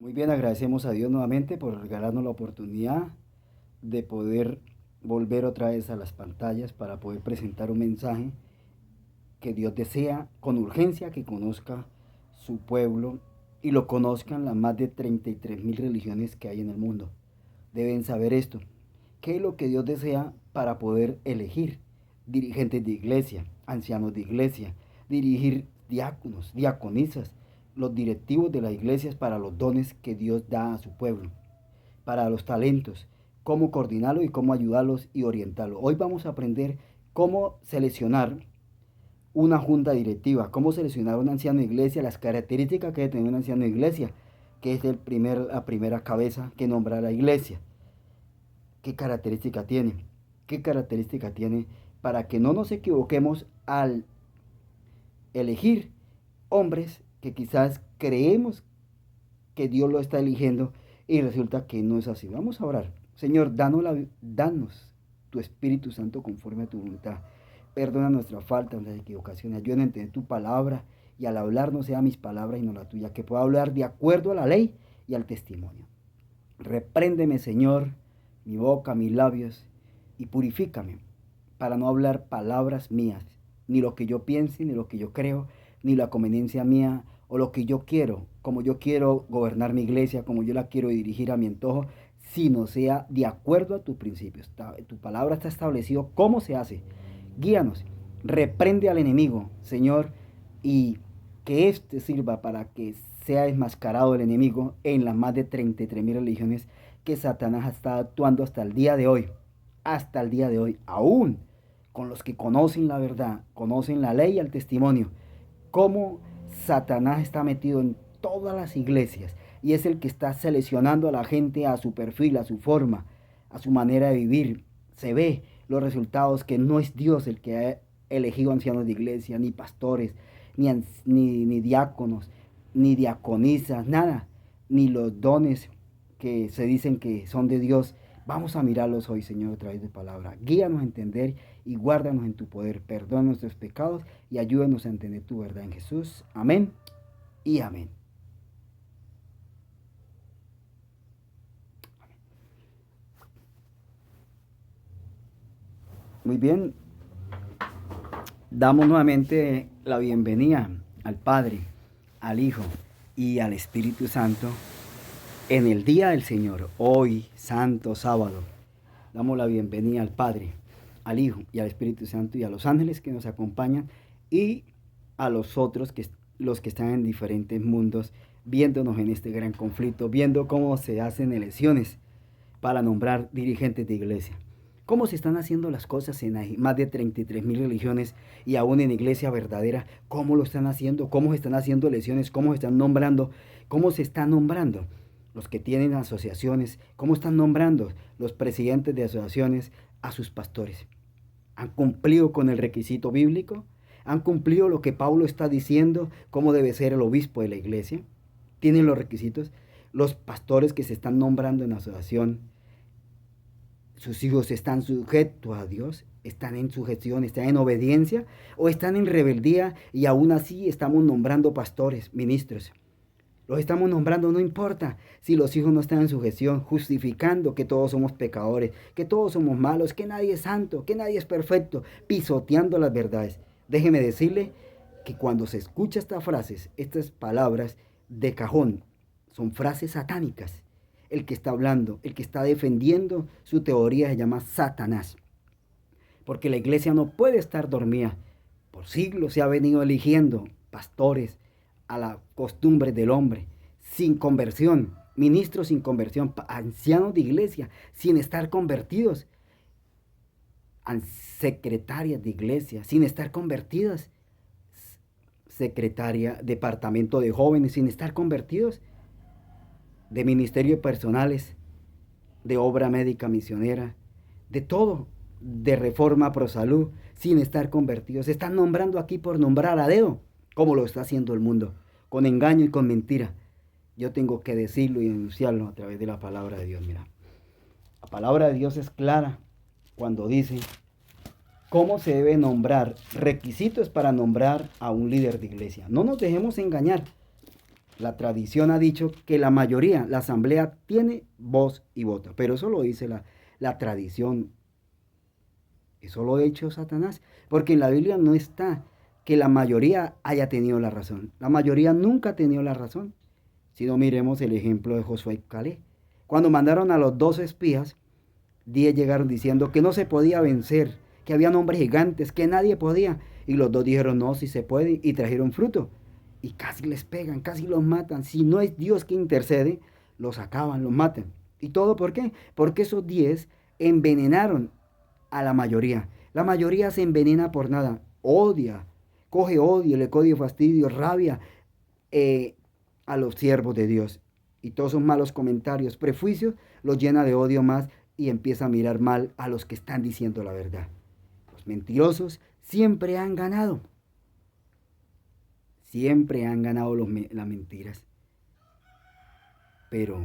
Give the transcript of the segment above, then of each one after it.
Muy bien, agradecemos a Dios nuevamente por regalarnos la oportunidad de poder volver otra vez a las pantallas para poder presentar un mensaje que Dios desea con urgencia que conozca su pueblo y lo conozcan las más de 33.000 religiones que hay en el mundo. Deben saber esto. ¿Qué es lo que Dios desea para poder elegir dirigentes de iglesia, ancianos de iglesia, dirigir diáconos, diaconisas, los directivos de las iglesias para los dones que Dios da a su pueblo, para los talentos, cómo coordinarlos y cómo ayudarlos y orientarlos? Hoy vamos a aprender cómo seleccionar una junta directiva, cómo seleccionar un anciano de iglesia, las características que debe tener un anciano de iglesia, que es la primera cabeza que nombra la iglesia. ¿Qué característica tiene? ¿Qué característica tiene para que no nos equivoquemos al elegir hombres que quizás creemos que Dios lo está eligiendo y resulta que no es así? Vamos a orar. Señor, danos tu Espíritu Santo conforme a tu voluntad. Perdona nuestras faltas, nuestras equivocaciones. Ayúdanos a entender tu palabra y al hablar no sea mis palabras sino la tuya. Que pueda hablar de acuerdo a la ley y al testimonio. Repréndeme, Señor, mi boca, mis labios, y purifícame para no hablar palabras mías, ni lo que yo piense, ni lo que yo creo, ni la conveniencia mía, o lo que yo quiero, como yo quiero gobernar mi iglesia, como yo la quiero dirigir a mi antojo, sino sea de acuerdo a tus principios. Tu palabra está establecido cómo se hace. Guíanos, reprende al enemigo, Señor, y que éste sirva para que sea desmascarado el enemigo en las más de 33.000 religiones que Satanás está actuando hasta el día de hoy, aún con los que conocen la verdad, conocen la ley y el testimonio, cómo Satanás está metido en todas las iglesias y es el que está seleccionando a la gente a su perfil, a su forma, a su manera de vivir. Se ve los resultados que no es Dios el que ha elegido ancianos de iglesia, ni pastores, ni diáconos, ni diaconisas, nada, ni los dones que se dicen que son de Dios. Vamos a mirarlos hoy, Señor, a través de palabra. Guíanos a entender y guárdanos en tu poder. Perdona nuestros pecados y ayúdanos a entender tu verdad en Jesús. Amén y amén. Muy bien, damos nuevamente la bienvenida al Padre, al Hijo y al Espíritu Santo en el día del Señor, hoy, santo sábado. Damos la bienvenida al Padre, al Hijo y al Espíritu Santo y a los ángeles que nos acompañan y a los otros, los que están en diferentes mundos, viéndonos en este gran conflicto, viendo cómo se hacen elecciones para nombrar dirigentes de iglesia. Cómo se están haciendo las cosas en más de 33.000 religiones y aún en iglesia verdadera. Cómo lo están haciendo, cómo se están haciendo elecciones, cómo se están nombrando, cómo se están nombrando los que tienen asociaciones, cómo están nombrando los presidentes de asociaciones a sus pastores. ¿Han cumplido con el requisito bíblico? ¿Han cumplido lo que Pablo está diciendo, cómo debe ser el obispo de la iglesia? ¿Tienen los requisitos? Los pastores que se están nombrando en asociación, sus hijos están sujetos a Dios, están en sujeción, están en obediencia o están en rebeldía y aún así estamos nombrando pastores, ministros. Los estamos nombrando, no importa si los hijos no están en sujeción, justificando que todos somos pecadores, que todos somos malos, que nadie es santo, que nadie es perfecto, pisoteando las verdades. Déjeme decirle que cuando se escucha estas frases, estas palabras de cajón, son frases satánicas. El que está hablando, el que está defendiendo su teoría se llama Satanás. Porque la iglesia no puede estar dormida. Por siglos se ha venido eligiendo pastores a la costumbre del hombre, sin conversión, ministros sin conversión, ancianos de iglesia, sin estar convertidos, secretarias de iglesia, sin estar convertidas, secretaria, departamento de jóvenes, sin estar convertidos, de ministerio personales, de obra médica misionera, de todo, de reforma pro salud, sin estar convertidos. Se están nombrando aquí por nombrar a dedo, como lo está haciendo el mundo, con engaño y con mentira. Yo tengo que decirlo y denunciarlo a través de la palabra de Dios. Mira, la palabra de Dios es clara cuando dice cómo se debe nombrar, requisitos para nombrar a un líder de iglesia. No nos dejemos engañar. La tradición ha dicho que la mayoría, la asamblea tiene voz y voto, pero eso lo dice la tradición. Eso lo ha hecho Satanás, porque en la Biblia no está que la mayoría haya tenido la razón. La mayoría nunca ha tenido la razón. Si no, miremos el ejemplo de Josué y Caleb. Cuando mandaron a los 12 espías, 10 llegaron diciendo que no se podía vencer, que había hombres gigantes, que nadie podía. Y los dos dijeron, no, si se puede, y trajeron fruto. Y casi les pegan, casi los matan. Si no es Dios que intercede, los acaban, los matan. ¿Y todo por qué? Porque esos 10 envenenaron a la mayoría. La mayoría se envenena por nada. Odia, coge odio, le coge fastidio, rabia eh, a los siervos de Dios. Y todos esos malos comentarios, prejuicios, los llena de odio más y empieza a mirar mal a los que están diciendo la verdad. Los mentirosos siempre han ganado. Siempre han ganado las mentiras. Pero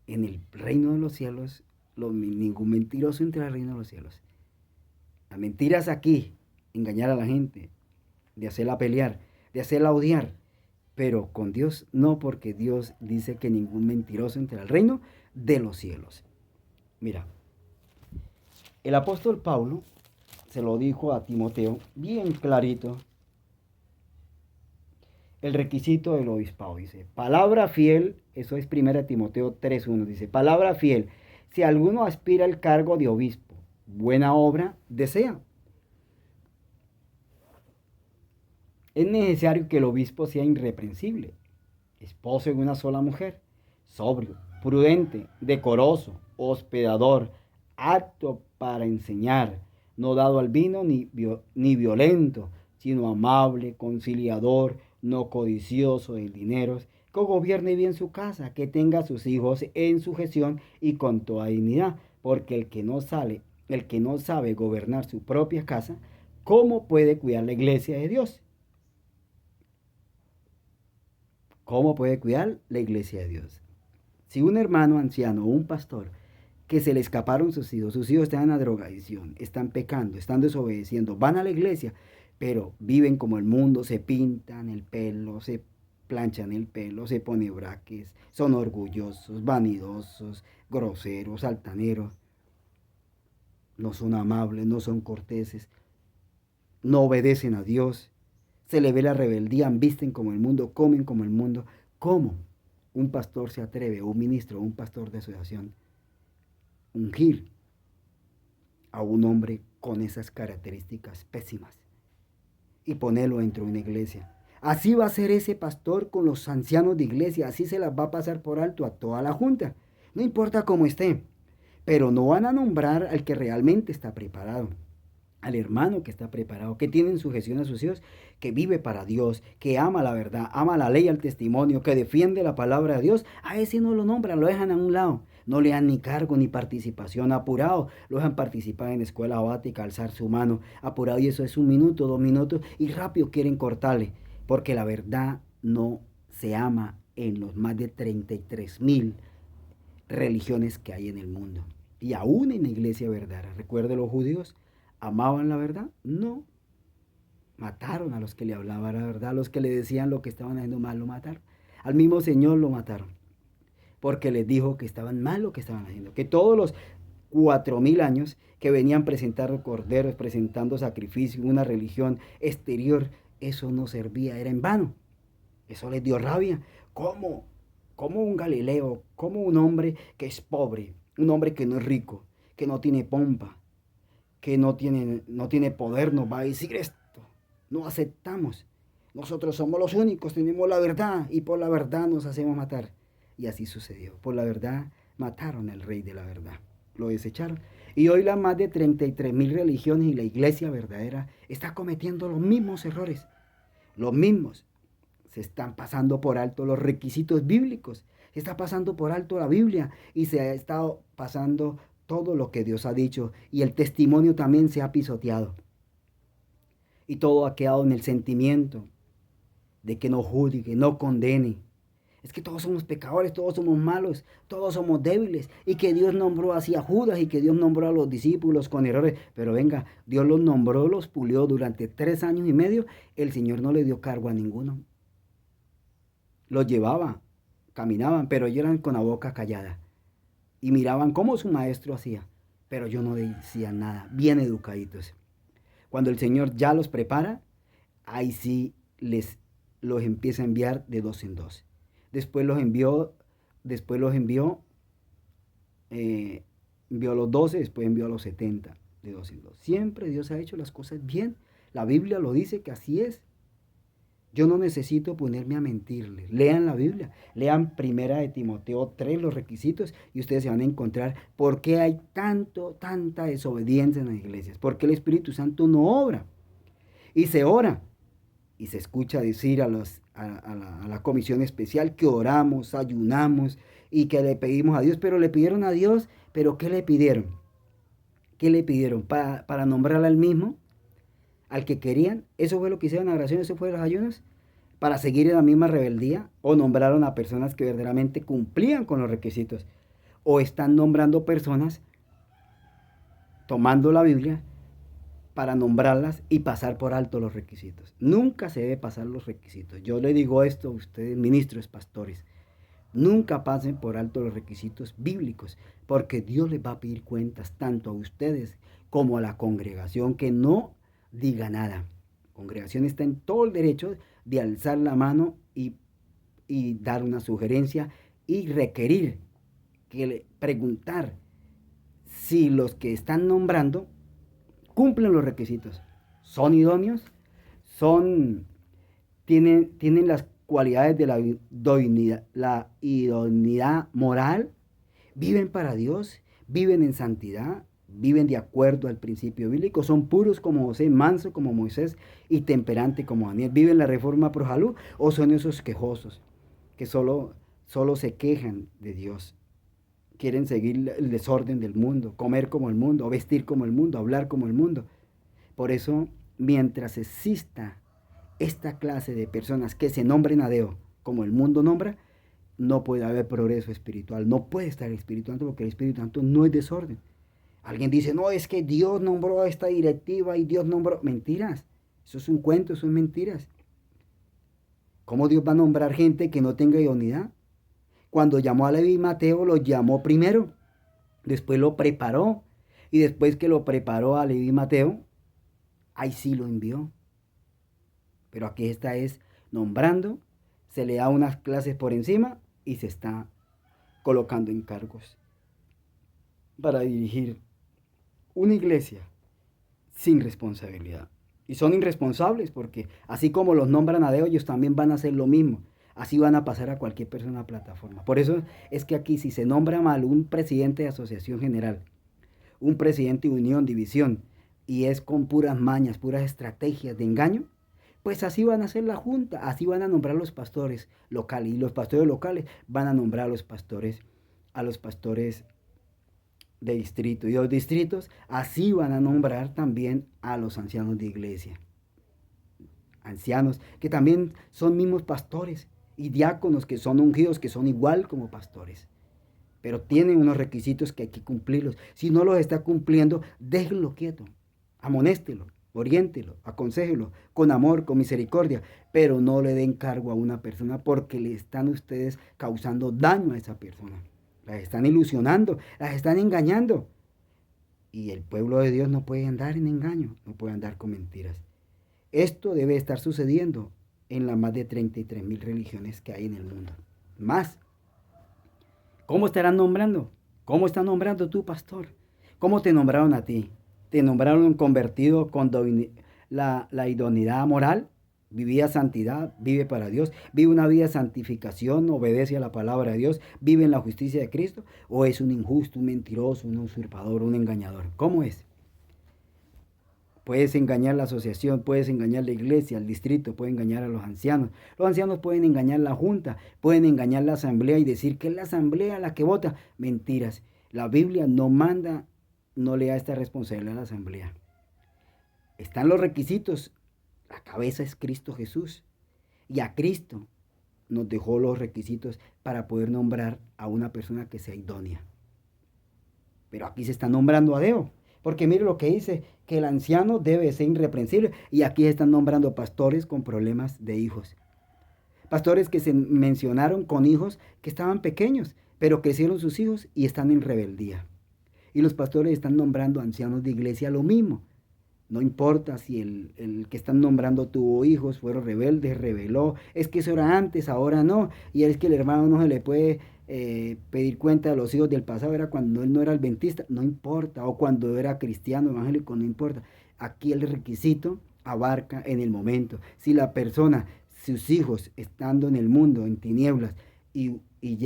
en el reino de los cielos, ningún mentiroso entra al reino de los cielos. La mentira es aquí, engañar a la gente, de hacerla pelear, de hacerla odiar. Pero con Dios no, porque Dios dice que ningún mentiroso entra al reino de los cielos. Mira, el apóstol Pablo se lo dijo a Timoteo bien clarito. El requisito del obispado, dice, palabra fiel, eso es 1 Timoteo 3:1, dice, palabra fiel, si alguno aspira al cargo de obispo, buena obra desea. Es necesario que el obispo sea irreprensible, esposo de una sola mujer, sobrio, prudente, decoroso, hospedador, apto para enseñar, no dado al vino ni violento, sino amable, conciliador, no codicioso de dineros, que gobierne bien su casa, que tenga a sus hijos en sujeción y con toda dignidad, porque el que no sabe gobernar su propia casa, ¿cómo puede cuidar la iglesia de Dios? ¿Cómo puede cuidar la iglesia de Dios? Si un hermano anciano o un pastor que se le escaparon sus hijos están en la drogadicción, están pecando, están desobedeciendo, van a la iglesia, pero viven como el mundo, se pintan el pelo, se planchan el pelo, se ponen braques, son orgullosos, vanidosos, groseros, altaneros, no son amables, no son corteses, no obedecen a Dios, se le ve la rebeldía, visten como el mundo, comen como el mundo. ¿Cómo un pastor se atreve, un ministro, un pastor de asociación, ungir a un hombre con esas características pésimas y ponerlo dentro de una iglesia? Así va a ser ese pastor con los ancianos de iglesia, así se las va a pasar por alto a toda la junta, no importa cómo esté, pero no van a nombrar al que realmente está preparado, al hermano que está preparado, que tiene en sujeción a sus hijos, que vive para Dios, que ama la verdad, ama la ley, al testimonio, que defiende la palabra de Dios. A ese no lo nombran, lo dejan a un lado, no le dan ni cargo ni participación, apurado, lo dejan participar en escuela sabática, alzar su mano, apurado, y eso es 1 minuto, 2 minutos, y rápido quieren cortarle, porque la verdad no se ama en los más de 33,000 religiones que hay en el mundo. Y aún en la iglesia verdadera, recuerde, los judíos amaban la verdad, no. Mataron a los que le hablaban la verdad, a los que le decían lo que estaban haciendo mal, lo mataron. Al mismo Señor lo mataron, porque les dijo que estaban mal lo que estaban haciendo, que todos los 4,000 años que venían presentando corderos, presentando sacrificios, una religión exterior, eso no servía, era en vano. Eso les dio rabia. ¿Cómo? ¿Cómo un Galileo? ¿Cómo un hombre que es pobre? Un hombre que no es rico, que no tiene pompa, que no tiene poder, nos va a decir esto? No aceptamos. Nosotros somos los únicos, tenemos la verdad y por la verdad nos hacemos matar. Y así sucedió. Por la verdad mataron al rey de la verdad. Lo desecharon. Y hoy las más de 33,000 religiones y la iglesia verdadera está cometiendo los mismos errores. Los mismos. Se están pasando por alto los requisitos bíblicos. Se está pasando por alto la Biblia y se ha estado pasando todo lo que Dios ha dicho. Y el testimonio también se ha pisoteado. Y todo ha quedado en el sentimiento de que no juzgue, no condene. Es que todos somos pecadores, todos somos malos, todos somos débiles. Y que Dios nombró así a Judas y que Dios nombró a los discípulos con errores. Pero venga, Dios los nombró, los pulió durante 3 años y medio. El Señor no le dio cargo a ninguno. los llevaba, caminaban, pero ellos eran con la boca callada y miraban cómo su maestro hacía, pero yo no decía nada, bien educaditos. Cuando el Señor ya los prepara, ahí sí los empieza a enviar de dos en dos. Después los envió, después los envió, envió a los 12, después envió a los 70, de dos en dos. Siempre Dios ha hecho las cosas bien. La Biblia lo dice que así es. Yo no necesito ponerme a mentirles. Lean la Biblia, lean Primera de Timoteo 3, los requisitos, y ustedes se van a encontrar por qué hay tanta desobediencia en las iglesias. Porque el Espíritu Santo no obra. Y se ora. Y se escucha decir a la comisión especial que oramos, ayunamos y que le pedimos a Dios. Pero le pidieron a Dios, pero ¿qué le pidieron? ¿Qué le pidieron? Para nombrar al mismo, al que querían. Eso fue lo que hicieron en la oración, eso fue los ayunos. Para seguir en la misma rebeldía, o nombraron a personas que verdaderamente cumplían con los requisitos, o están nombrando personas, tomando la Biblia para nombrarlas y pasar por alto los requisitos. Nunca se debe pasar los requisitos. Yo le digo esto a ustedes, ministros, pastores. Nunca pasen por alto los requisitos bíblicos, porque Dios les va a pedir cuentas tanto a ustedes como a la congregación, que no diga nada. La congregación está en todo el derecho de alzar la mano y dar una sugerencia y requerir, preguntar si los que están nombrando cumplen los requisitos, son idóneos, tienen las cualidades de la idoneidad moral, viven para Dios, viven en santidad, viven de acuerdo al principio bíblico, son puros como José, manso como Moisés y temperante como Daniel, viven la reforma pro salud, o son esos quejosos que solo se quejan de Dios, quieren seguir el desorden del mundo, comer como el mundo, vestir como el mundo, hablar como el mundo. Por eso, mientras exista esta clase de personas que se nombren a Dios como el mundo nombra, no puede haber progreso espiritual, no puede estar el Espíritu Santo, porque el Espíritu Santo no es desorden. Alguien dice, no, es que Dios nombró a esta directiva y Dios nombró... Mentiras, eso es un cuento, eso es mentiras. ¿Cómo Dios va a nombrar gente que no tenga idoneidad? Cuando llamó a Leví y Mateo, lo llamó primero, después lo preparó, y después que lo preparó a Leví y Mateo, ahí sí lo envió. Pero aquí está es nombrando, se le da unas clases por encima y se está colocando en cargos para dirigir una iglesia sin responsabilidad. Y son irresponsables porque así como los nombran a Dios, ellos también van a hacer lo mismo. Así van a pasar a cualquier persona a plataforma. Por eso es que aquí si se nombra mal un presidente de asociación general, un presidente de unión, división, y es con puras mañas, puras estrategias de engaño, pues así van a hacer la junta, así van a nombrar los pastores locales. Y los pastores locales van a nombrar a los pastores de distrito. Y los distritos así van a nombrar también a los ancianos de iglesia. Ancianos que también son mismos pastores y diáconos que son ungidos, que son igual como pastores. Pero tienen unos requisitos que hay que cumplirlos. Si no los está cumpliendo, déjenlo quieto, amonéstelo, oriéntelo, aconséjelo, con amor, con misericordia, pero no le den cargo a una persona porque le están ustedes causando daño a esa persona. Las están ilusionando, las están engañando. Y el pueblo de Dios no puede andar en engaño, no puede andar con mentiras. Esto debe estar sucediendo en las más de 33,000 religiones que hay en el mundo. Más. ¿Cómo estarán nombrando? ¿Cómo está nombrando tú, pastor? ¿Cómo te nombraron a ti? ¿Te nombraron convertido con la idoneidad moral? Vivía santidad, vive para Dios, vive una vida de santificación, obedece a la palabra de Dios, vive en la justicia de Cristo, o es un injusto, un mentiroso, un usurpador, un engañador. ¿Cómo es? Puedes engañar la asociación, puedes engañar la iglesia, el distrito, puedes engañar a los ancianos. Los ancianos pueden engañar la junta, pueden engañar la asamblea y decir que es la asamblea la que vota. Mentiras. La Biblia no manda, no le da esta responsabilidad a la asamblea. Están los requisitos. La cabeza es Cristo Jesús. Y a Cristo nos dejó los requisitos para poder nombrar a una persona que sea idónea. Pero aquí se está nombrando a Dios. Porque mire lo que dice, que el anciano debe ser irreprensible. Y aquí están nombrando pastores con problemas de hijos. Pastores que se mencionaron con hijos que estaban pequeños, pero crecieron sus hijos y están en rebeldía. Y los pastores están nombrando ancianos de iglesia lo mismo. No importa si el que están nombrando tuvo hijos, fueron rebeldes, rebeló. Es que eso era antes, ahora no. Y es que el hermano no se le puede pedir cuenta de los hijos del pasado, era cuando él no era adventista, no importa. O cuando era cristiano, evangélico, no importa. Aquí el requisito abarca en el momento. Si la persona, sus hijos, estando en el mundo, en tinieblas, y le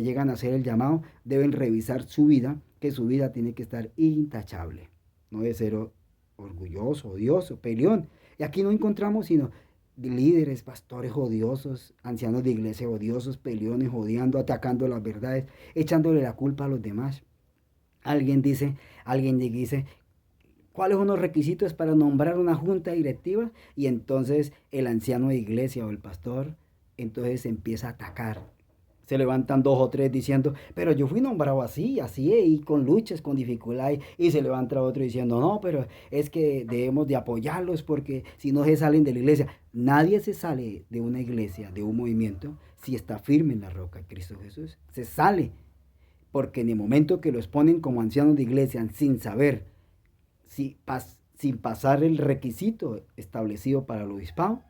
llegan a hacer el llamado, deben revisar su vida, que su vida tiene que estar intachable. No debe ser orgulloso, odioso, peleón. Y aquí no encontramos sino líderes, pastores odiosos, ancianos de iglesia odiosos, peleones, odiando, atacando las verdades, echándole la culpa a los demás. Alguien dice, ¿cuáles son los requisitos para nombrar una junta directiva? Y entonces el anciano de iglesia o el pastor, entonces empieza a atacar. Se levantan dos o tres diciendo, pero yo fui nombrado así, así, y con luchas, con dificultades. Y se levanta otro diciendo, no, pero es que debemos de apoyarlos porque si no se salen de la iglesia. Nadie se sale de una iglesia, de un movimiento, si está firme en la roca, Cristo Jesús. Se sale, porque en el momento que los ponen como ancianos de iglesia, sin saber, sin pasar el requisito establecido para el obispado,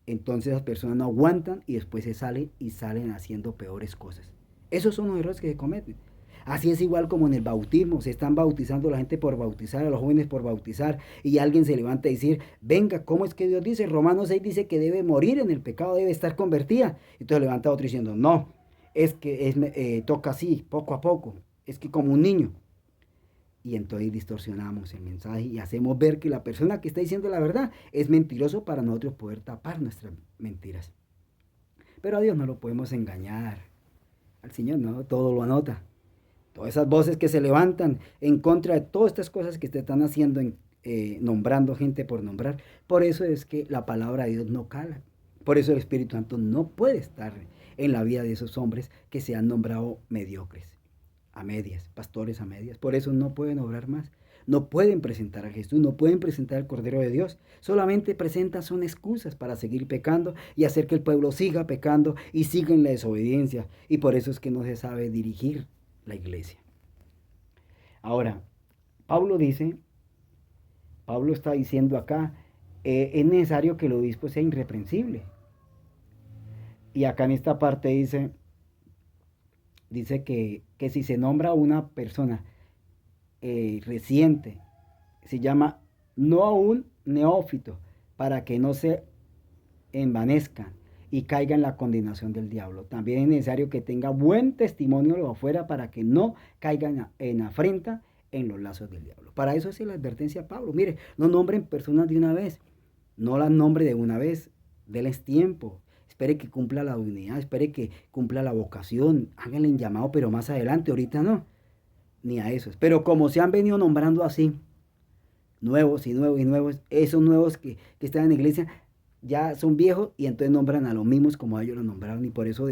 entonces las personas no aguantan y después se salen y salen haciendo peores cosas. Esos son los errores que se cometen. Así es igual como en el bautismo, se están bautizando a la gente por bautizar, a los jóvenes por bautizar, y alguien se levanta a decir, venga, ¿cómo es que Dios dice? Romanos 6 dice que debe morir en el pecado, debe estar convertida. Entonces levanta otro diciendo, no, es que toca así, poco a poco, es que como un niño. Y entonces distorsionamos el mensaje y hacemos ver que la persona que está diciendo la verdad es mentiroso para nosotros poder tapar nuestras mentiras. Pero a Dios no lo podemos engañar. Al Señor no, todo lo anota. Todas esas voces que se levantan en contra de todas estas cosas que te están haciendo, nombrando gente por nombrar. Por eso es que la palabra de Dios no cala. Por eso el Espíritu Santo no puede estar en la vida de esos hombres que se han nombrado mediocres, a medias, pastores a medias. Por eso no pueden obrar más. No pueden presentar a Jesús, no pueden presentar al Cordero de Dios. Solamente presentan son excusas para seguir pecando y hacer que el pueblo siga pecando y siga en la desobediencia. Y por eso es que no se sabe dirigir la iglesia. Ahora, Pablo está diciendo acá, es necesario que el obispo sea irreprensible. Y acá en esta parte dice que si se nombra a una persona reciente, se llama no a un neófito, para que no se envanezcan y caiga en la condenación del diablo. También es necesario que tenga buen testimonio de afuera para que no caiga en afrenta en los lazos del diablo. Para eso es la advertencia a Pablo. Mire, no nombren personas de una vez, no las nombre de una vez, déles tiempo. Espere que cumpla la unidad, espere que cumpla la vocación, háganle un llamado, pero más adelante, ahorita no, ni a esos. Pero como se han venido nombrando así, nuevos y nuevos y nuevos, esos nuevos que están en la iglesia ya son viejos y entonces nombran a los mismos como ellos los nombraron y por eso